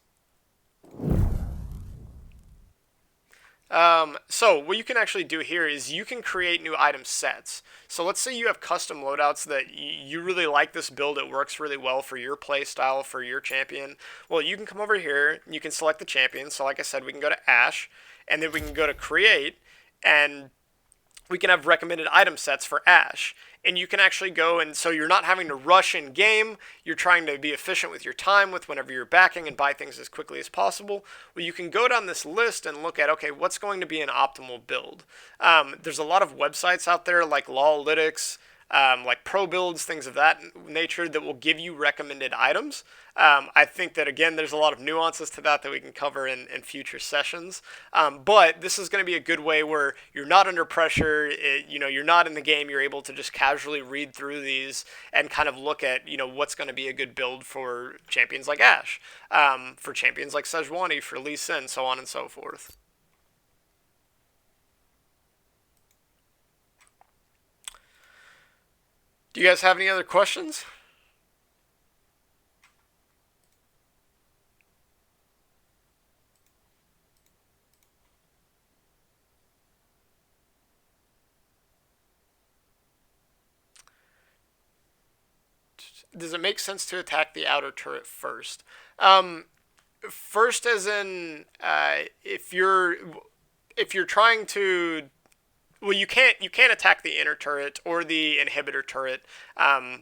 So what you can actually do here is you can create new item sets. So let's say you have custom loadouts that you really like this build. It works really well for your play style, for your champion. Well, you can come over here. You can select the champion. So like I said, we can go to Ashe, and then we can go to Create, and we can have recommended item sets for Ashe. And you can actually go, and so you're not having to rush in game. You're trying to be efficient with your time, with whenever you're backing, and buy things as quickly as possible. Well, you can go down this list and look at, okay, what's going to be an optimal build? There's a lot of websites out there like Lawlytics, like Pro Builds, things of that nature that will give you recommended items. I think that, again, there's a lot of nuances to that we can cover in future sessions. But this is going to be a good way where you're not under pressure, you're not in the game, you're able to just casually read through these and kind of look at, what's going to be a good build for champions like Ashe, for champions like Sejuani, for Lee Sin, so on and so forth. Do you guys have any other questions? Does it make sense to attack the outer turret first? First, as in, if you're trying to, well, you can't attack the inner turret or the inhibitor turret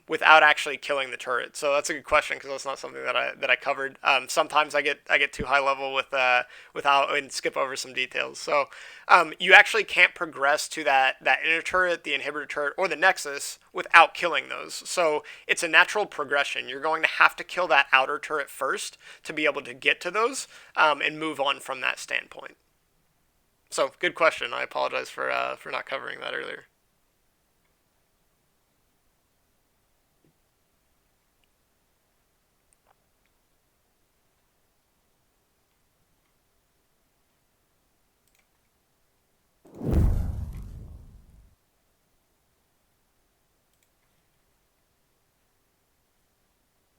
without actually killing the turret. So that's a good question because that's not something that I covered. Sometimes I get too high level without and skip over some details. So you actually can't progress to that inner turret, the inhibitor turret, or the nexus without killing those. So it's a natural progression. You're going to have to kill that outer turret first to be able to get to those and move on from that standpoint. So, good question. I apologize for not covering that earlier.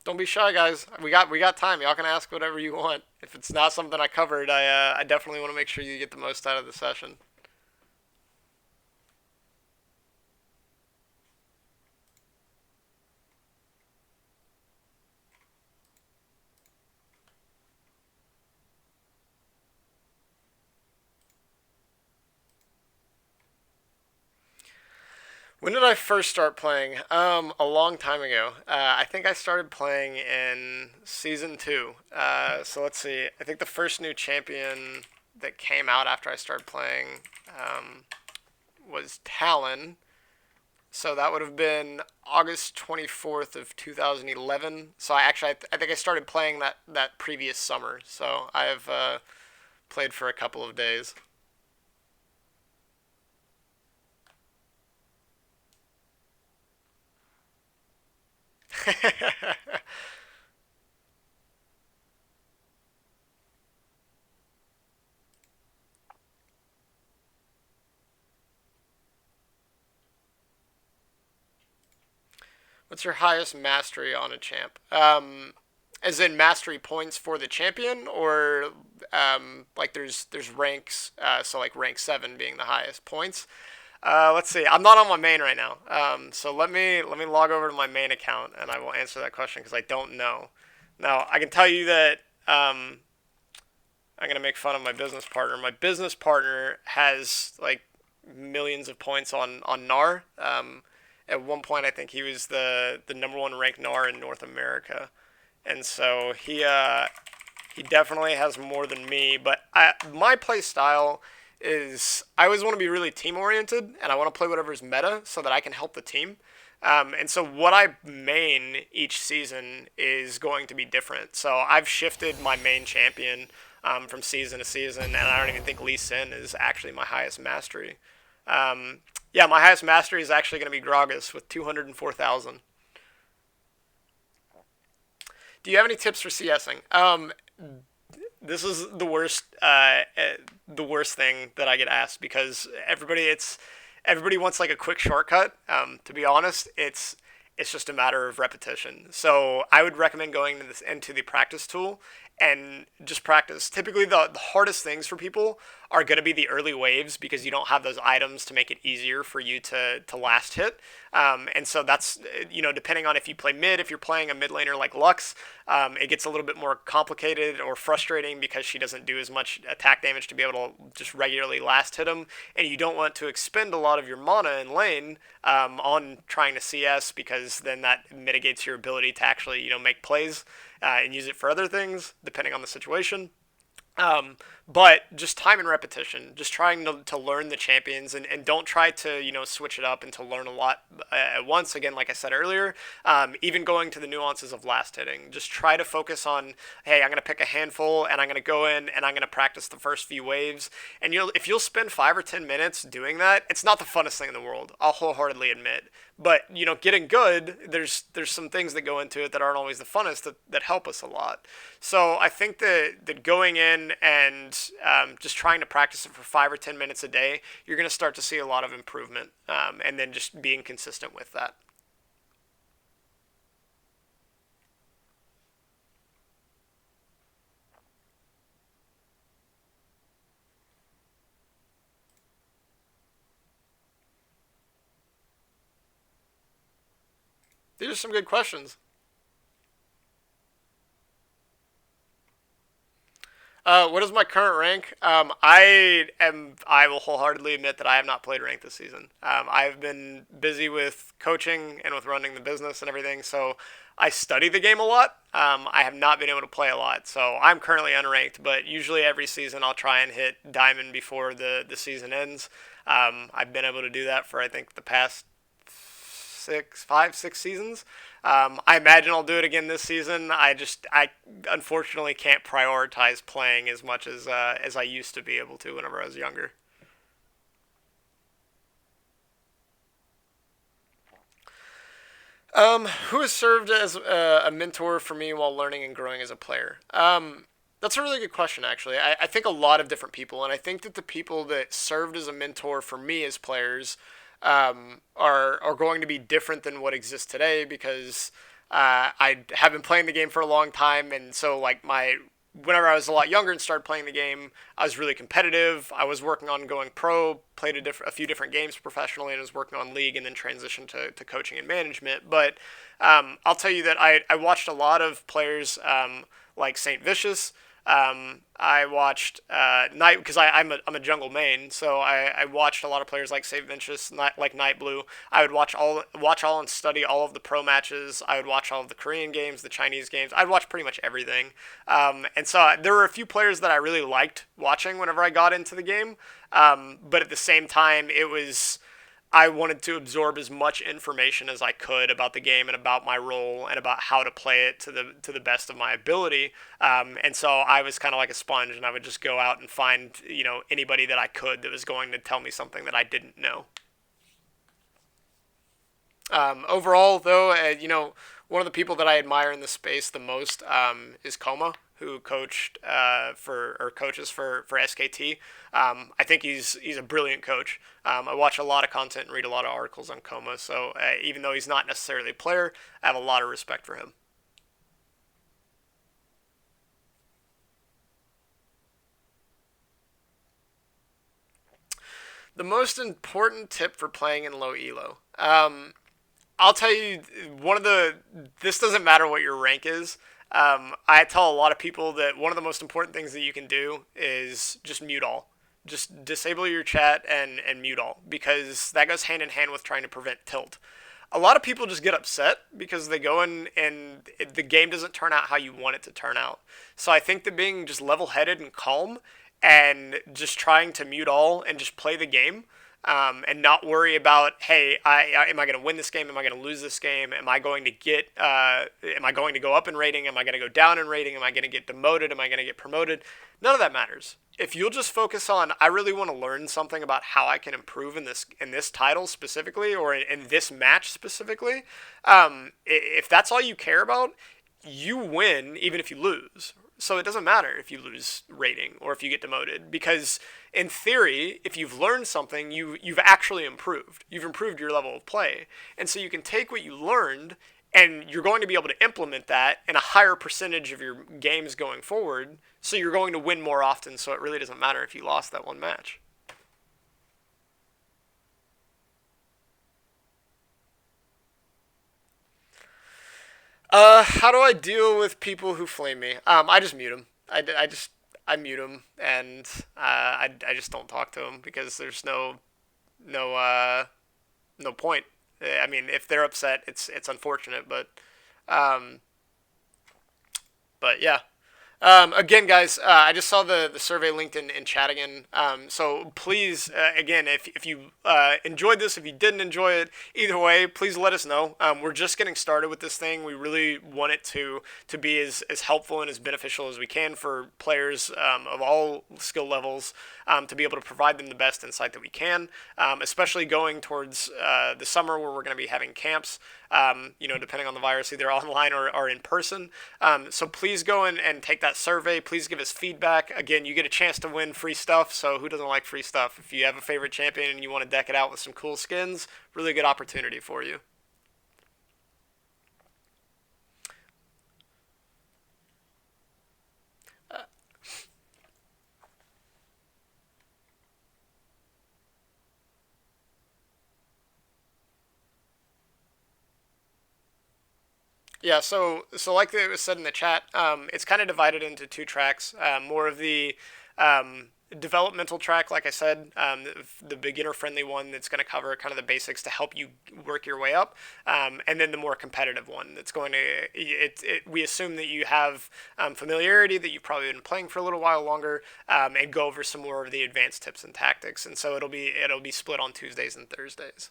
Don't be shy, guys. We got time. Y'all can ask whatever you want. If it's not something I covered, I definitely want to make sure you get the most out of the session. When did I first start playing? A long time ago. I think I started playing in season 2. So let's see. I think the first new champion that came out after I started playing was Talon. So that would have been August 24th of 2011. So I think I started playing that previous summer. So I have played for a couple of days. What's your highest mastery on a champ? As in mastery points for the champion, or like there's ranks. So like rank 7 being the highest points. Let's see. I'm not on my main right now. So let me log over to my main account and I will answer that question because I don't know. Now I can tell you that I'm gonna make fun of my business partner. My business partner has like millions of points on Nar. At one point, I think he was the number one ranked Nar in North America, and so he definitely has more than me. But my play style is I always want to be really team oriented, and I want to play whatever's meta so that I can help the team. And so what I main each season is going to be different. So I've shifted my main champion from season to season, and I don't even think Lee Sin is actually my highest mastery. Yeah, my highest mastery is actually going to be Gragas with 204,000. Do you have any tips for CSing? This is the worst thing that I get asked because everybody wants like a quick shortcut. To be honest, it's just a matter of repetition. So I would recommend going into the practice tool and just practice. Typically, the hardest things for people are going to be the early waves because you don't have those items to make it easier for you to last hit. And so that's, depending on if you play mid, if you're playing a mid laner like Lux, it gets a little bit more complicated or frustrating because she doesn't do as much attack damage to be able to just regularly last hit them. And you don't want to expend a lot of your mana in lane on trying to CS because then that mitigates your ability to actually, make plays and use it for other things, depending on the situation. But just time and repetition, just trying to learn the champions and don't try to, switch it up and to learn a lot at once. Again, like I said earlier, even going to the nuances of last hitting, just try to focus on, hey, I'm going to pick a handful and I'm going to go in and I'm going to practice the first few waves. And if you'll spend 5 or 10 minutes doing that, it's not the funnest thing in the world. I'll wholeheartedly admit. But, getting good, there's some things that go into it that aren't always the funnest that help us a lot. So I think that going in and just trying to practice it for 5 or 10 minutes a day, you're going to start to see a lot of improvement, and then just being consistent with that. These are some good questions. What is my current rank? I will wholeheartedly admit that I have not played rank this season. I've been busy with coaching and with running the business and everything, so I study the game a lot. I have not been able to play a lot, so I'm currently unranked. But usually every season I'll try and hit diamond before the season ends. I've been able to do that for I think the past 6 seasons. I imagine I'll do it again this season. I unfortunately can't prioritize playing as much as I used to be able to whenever I was younger. Who has served as a mentor for me while learning and growing as a player? That's a really good question, actually. I think a lot of different people, and I think that the people that served as a mentor for me as players are going to be different than what exists today because I have been playing the game for a long time, and so like whenever I was a lot younger and started playing the game, I was really competitive. I was working on going pro, played a few different games professionally, and was working on league, and then transitioned to coaching and management. But I'll tell you that I watched a lot of players like Saint Vicious. I watched Night because I'm a jungle main, so I watched a lot of players like Saint Vicious, like Night Blue. I would watch all and study all of the pro matches. I would watch all of the Korean games, the Chinese games. I'd watch pretty much everything. And so there were a few players that I really liked watching whenever I got into the game. But at the same time, I wanted to absorb as much information as I could about the game and about my role and about how to play it to the best of my ability. And so I was kind of like a sponge, and I would just go out and find anybody that I could that was going to tell me something that I didn't know. Overall, though, one of the people that I admire in the space the most is Koma, who coached for or coaches for SKT. I think he's a brilliant coach. I watch a lot of content and read a lot of articles on Coma. So even though he's not necessarily a player, I have a lot of respect for him. The most important tip for playing in low elo. I'll tell you one of the. This doesn't matter what your rank is. I tell a lot of people that one of the most important things that you can do is just mute all. Just disable your chat and mute all because that goes hand in hand with trying to prevent tilt. A lot of people just get upset because they go in and the game doesn't turn out how you want it to turn out. So I think that being just level headed and calm and just trying to mute all and just play the game and not worry about, hey, am I going to win this game? Am I going to lose this game? Am I going to am I going to go up in rating? Am I going to go down in rating? Am I going to get demoted? Am I going to get promoted? None of that matters. If you'll just focus on, I really want to learn something about how I can improve in this title specifically, or in this match specifically. If that's all you care about, you win even if you lose. So it doesn't matter if you lose rating or if you get demoted because in theory, if you've learned something, you've actually improved. You've improved your level of play. And so you can take what you learned and you're going to be able to implement that in a higher percentage of your games going forward. So you're going to win more often. So it really doesn't matter if you lost that one match. How do I deal with people who flame me? I just mute them. I mute them, and I just don't talk to them because there's no no point. I mean, if they're upset, it's unfortunate, um, but yeah. Again, guys, I just saw the survey linked in chat again. So please, again, if you enjoyed this, if you didn't enjoy it, either way, please let us know. We're just getting started with this thing. We really want it to be as helpful and as beneficial as we can for players of all skill levels to be able to provide them the best insight that we can, especially going towards the summer where we're going to be having camps. Depending on the virus, either online or in person. So please go and take that survey. Please give us feedback. Again, you get a chance to win free stuff, so who doesn't like free stuff? If you have a favorite champion and you want to deck it out with some cool skins, really good opportunity for you. Yeah, so like it was said in the chat, it's kind of divided into two tracks. More of the developmental track, like I said, the beginner friendly one that's going to cover kind of the basics to help you work your way up, and then the more competitive one that's going to we assume that you have familiarity, that you've probably been playing for a little while longer, and go over some more of the advanced tips and tactics. And so it'll be split on Tuesdays and Thursdays.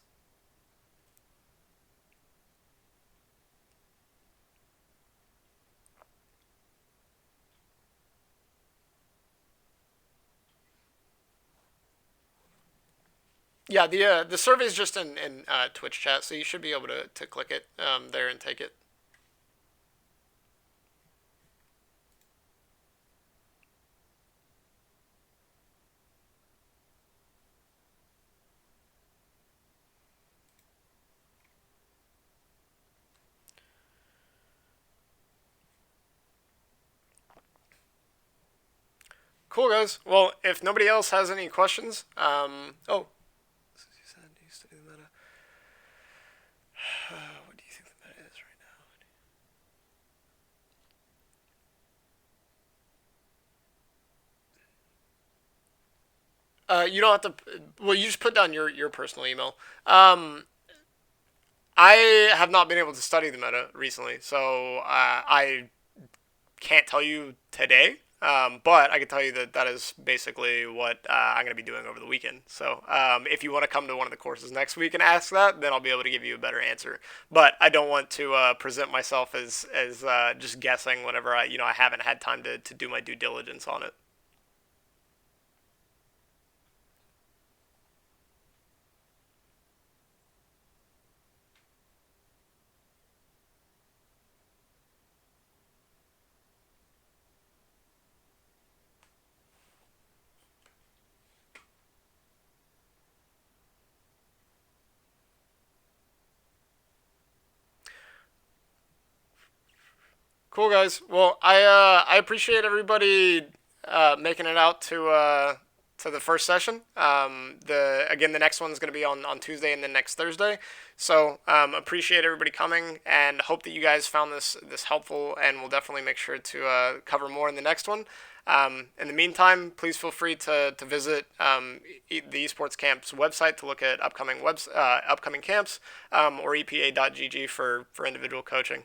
Yeah, the survey is just in Twitch chat, so you should be able to click it there and take it. Cool, guys. Well, if nobody else has any questions, oh, what do you think the meta is right now? You don't have to. Well, you just put down your personal email. I have not been able to study the meta recently, so I can't tell you today. But I can tell you that that is basically what I'm going to be doing over the weekend. So if you want to come to one of the courses next week and ask that, then I'll be able to give you a better answer. But I don't want to present myself as just guessing whenever I haven't had time to do my due diligence on it. Cool, guys. Well, I appreciate everybody making it out to the first session. The next one's going to be on Tuesday and then next Thursday. So appreciate everybody coming and hope that you guys found this helpful, and we'll definitely make sure to cover more in the next one. In the meantime, please feel free to visit the Esports Camp's website to look at upcoming camps, or epa.gg for individual coaching.